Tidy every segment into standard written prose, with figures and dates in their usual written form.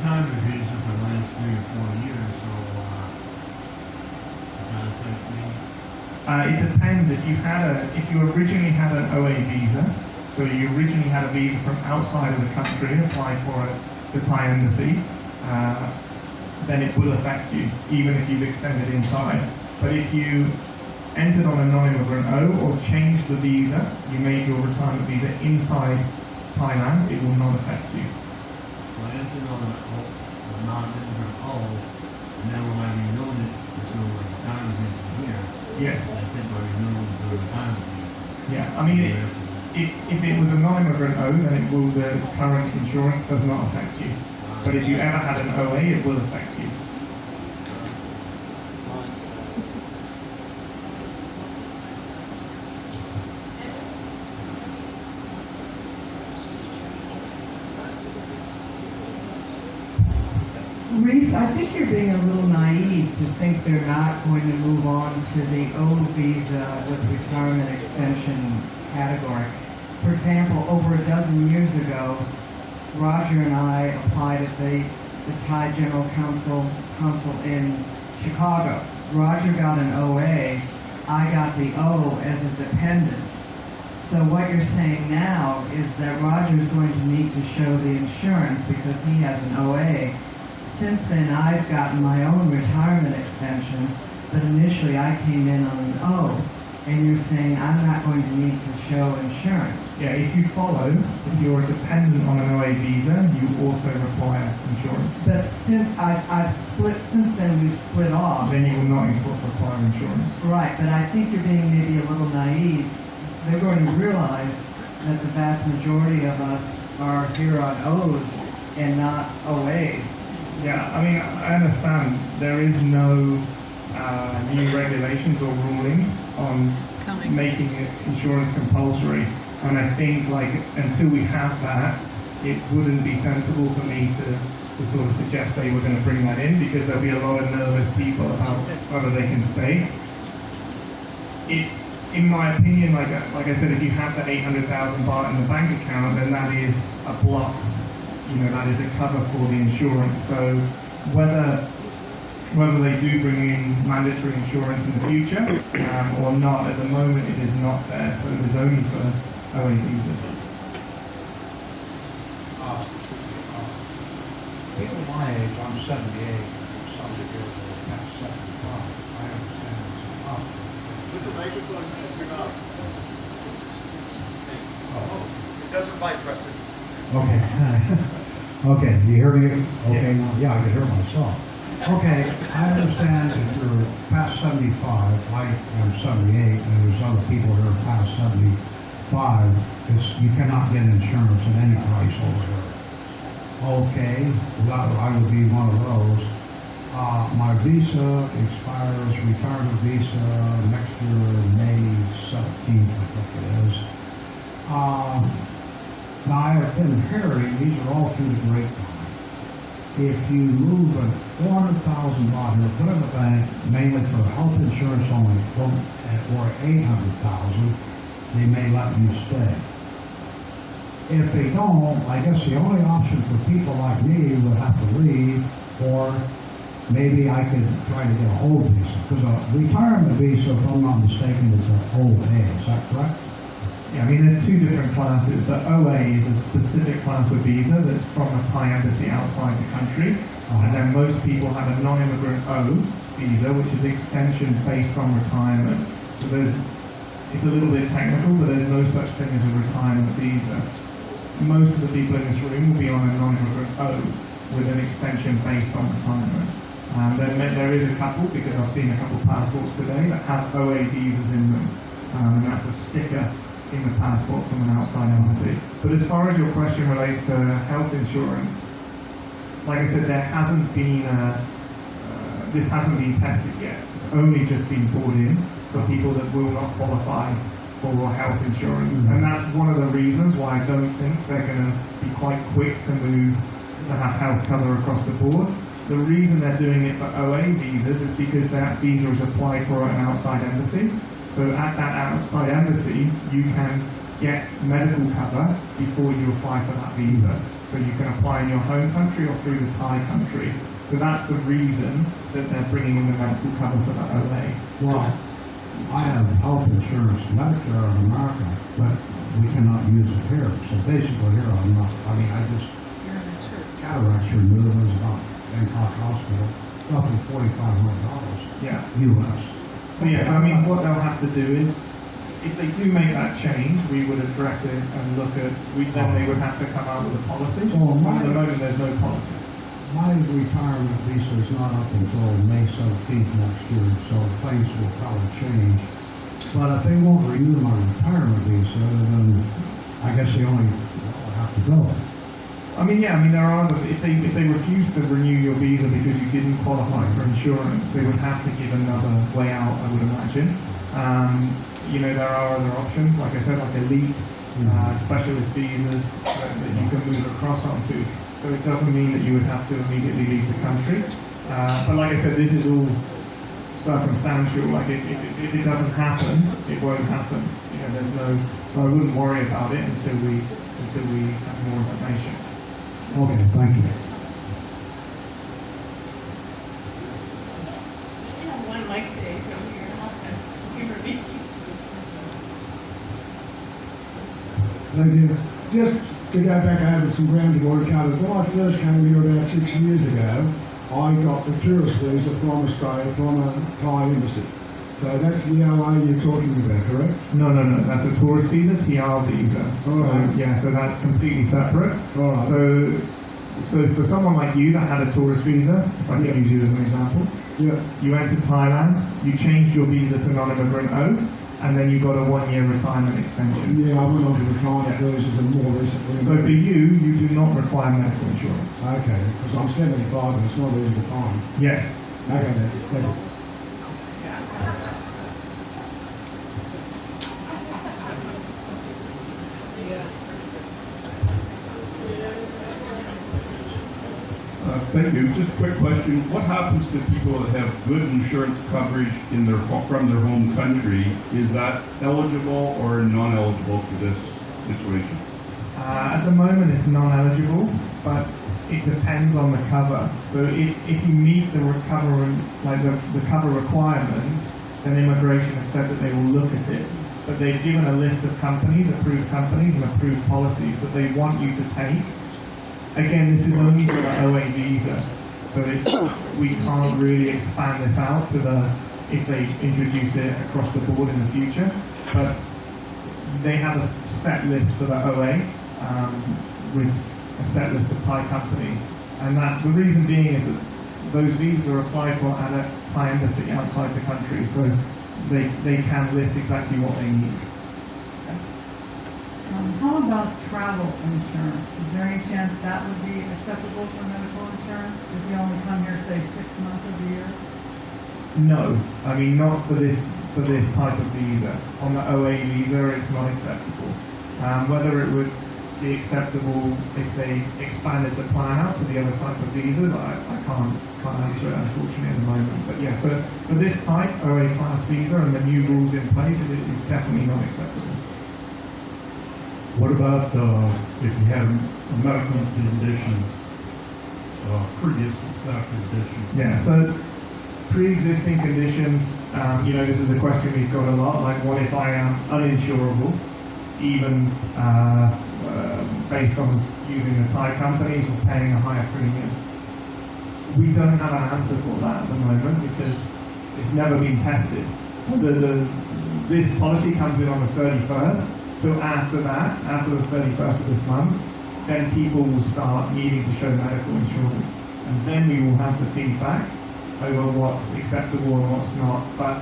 time the visa for the last 3 or 4 years, so does that affect me? It depends. If you originally had an OA visa, so you originally had a visa from outside of the country, applied for at the Thai embassy, then it will affect you, even if you've extended inside. But if you entered on a non-immigrant O or changed the visa, you made your retirement visa inside Thailand, it will not affect you. Well, I entered on a non-immigrant O, and then when I renewed it, there's no retirement visa here. Yes. I think I renewed the retirement visa. Yeah, I mean, if it was a non-immigrant O, then the current insurance does not affect you. But if you ever had an OA, it will affect you. Rhys, I think you're being a little naive to think they're not going to move on to the O visa with retirement extension category. For example, over a dozen years ago, Roger and I applied at the Thai General Consul in Chicago. Roger got an OA, I got the O as a dependent. So what you're saying now is that Roger's going to need to show the insurance because he has an OA. Since then, I've gotten my own retirement extensions, but initially I came in on an O, and you're saying I'm not going to need to show insurance. Yeah, if you're a dependent on an OA visa, you also require insurance. But since then we've split off. Then you will not require insurance. Right, but I think you're being maybe a little naive. They're going to realize that the vast majority of us are here on O's and not OAs. Yeah, I mean, I understand there is no new regulations or rulings on making insurance compulsory. And I think, until we have that, it wouldn't be sensible for me to sort of suggest they were going to bring that in, because there'll be a lot of nervous people about whether they can stay. In my opinion, like I said, if you have the 800,000 baht in the bank account, then that is a block. That is a cover for the insurance. So whether they do bring in mandatory insurance in the future or not, at the moment it is not there. So it is only for OA visas. People my age, I'm 78, some of the years are past 75. I understand it's impossible. Put the microphone in your mouth. Oh. It doesn't bypass it. Okay. Okay, do you hear me? Okay, now, yeah, I can hear myself. Okay, I understand if you're past 75, I am 78, and there's other people who are past 75, you cannot get insurance at any price over there. Okay, I would be one of those. My visa expires, retirement visa, next year, May 17th, I think it is. Now, I have been hearing, these are all through the grapevine. If you move a 400,000 baht here, put in the bank, mainly for health insurance only, or 800,000, they may let you stay. If they don't, I guess the only option for people like me would have to leave, or maybe I could try to get a whole visa. Because a retirement visa, if I'm not mistaken, is a whole A. Is that correct? Yeah, I mean, there's two different classes. The OA is a specific class of visa that's from a Thai embassy outside the country. And then most people have a non-immigrant O visa, which is extension based on retirement. So it's a little bit technical, but there's no such thing as a retirement visa. Most of the people in this room will be on a non-immigrant O with an extension based on retirement. There is a couple, because I've seen a couple of passports today that have OA visas in them. And that's a sticker in the passport from an outside embassy. But as far as your question relates to health insurance, like I said, there hasn't been this hasn't been tested yet. It's only just been brought in for people that will not qualify for health insurance. And that's one of the reasons why I don't think they're going to be quite quick to move to have health cover across the board. The reason they're doing it for OA visas is because that visa is applied for at an outside embassy. So at that outside embassy, you can get medical cover before you apply for that visa. So you can apply in your home country or through the Thai country. So that's the reason that they're bringing in the medical cover for the OA. Well, I have health insurance, Medicare in America, but we cannot use it here. So basically here I'm not, I mean, I just, cataracts removed was about Bangkok Hospital, roughly $4,500 Yeah. US. So yes, I mean, what they'll have to do is, if they do make that change, we would address it and look at, then they would have to come out with a policy. Well, At the moment, there's no policy. My retirement visa is not up until May 17th next year, so things will probably change. But if they won't renew my retirement visa, then I guess they only have to go. I mean, there are, if they refuse to renew your visa because you didn't qualify for insurance, they would have to give another way out, I would imagine. There are other options, like I said, like elite, specialist visas that you can move across onto. So it doesn't mean that you would have to immediately leave the country. But like I said, this is all circumstantial. Like if it doesn't happen, it won't happen. There's no. So I wouldn't worry about it until we have more information. Okay, thank you. You have one mic today, so you're gonna have to humor me. Thank you. Just to go back over some ground you've already covered, when I first came here about 6 years ago, I got the tourist visa from Australia from a Thai embassy. So that's the OA you're talking about, correct? No. That's a tourist visa, TR visa. All right. Yeah, so that's completely separate. All right. So for someone like you that had a tourist visa, if I can use you as an example, Yeah. you went to Thailand, you changed your visa to non-immigrant O, and then you got a 1-year retirement extension. Yeah, I went on to the retirement visas and more recently. So for you do not require medical insurance. Okay, because I'm 75 and it's not easy to find. Yes. Okay, then. Thank you. Thank you. Just a quick question. What happens to people that have good insurance coverage from their home country? Is that eligible or non-eligible for this situation? At the moment it's non-eligible, but it depends on the cover. So if you meet the cover requirements, then immigration have said that they will look at it. But they've given a list of companies, approved companies and approved policies that they want you to take. Again, this is only for the OA visa, so we can't really expand this out to if they introduce it across the board in the future. But they have a set list for the OA with a set list of Thai companies, and the reason being is that those visas are applied for at a Thai embassy outside the country, so they can list exactly what they need. How about travel insurance? Is there any chance that would be acceptable for medical insurance if you only come here, say, 6 months of the year? No, I mean not for this type of visa. On the OA visa, it's not acceptable. Whether it would be acceptable if they expanded the plan out to the other type of visas, I can't answer it unfortunately at the moment. But yeah, for this type OA class visa and the new rules in place, it is definitely not acceptable. What about if you have medical conditions, previous medical conditions? Yeah, so pre-existing conditions, this is a question we've got a lot, like what if I am uninsurable, even based on using the Thai companies or paying a higher premium? We don't have an answer for that at the moment because it's never been tested. This policy comes in on the 31st, so after that, after the 31st of this month, then people will start needing to show medical insurance. And then we will have the feedback over what's acceptable and what's not. But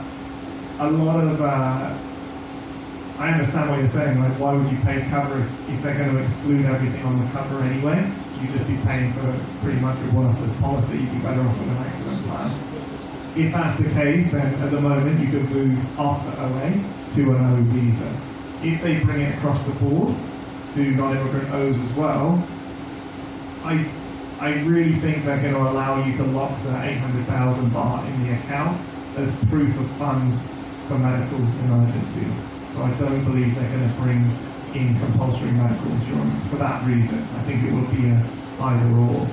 a lot of, I understand what you're saying, like why would you pay cover if they're going to exclude everything on the cover anyway? You'd just be paying for pretty much a worthless policy. You'd be better off with an accident plan. If that's the case, then at the moment you can move off the OA to an O visa. If they bring it across the board to non-immigrant O's as well, I really think they're going to allow you to lock the 800,000 baht in the account as proof of funds for medical emergencies. So I don't believe they're going to bring in compulsory medical insurance for that reason. I think it would be a either or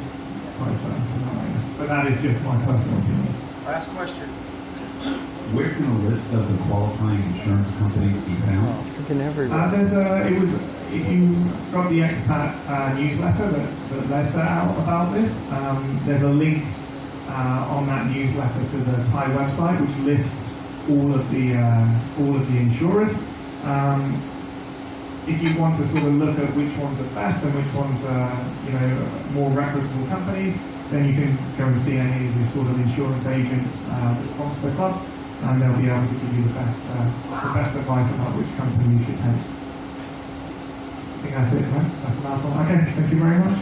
type of scenario. But that is just my personal opinion. Last question. Where can a list of the qualifying insurance companies be found? Freaking everywhere. If you got the expat newsletter that Les set out about this, there's a link on that newsletter to the Thai website, which lists all of the insurers. If you want to sort of look at which ones are best and which ones are, more reputable companies, then you can go and see any of the sort of insurance agents that sponsor the club, and they'll be able to give you the best advice about which company you should take. I think that's it, right? That's the last one. Okay, thank you very much.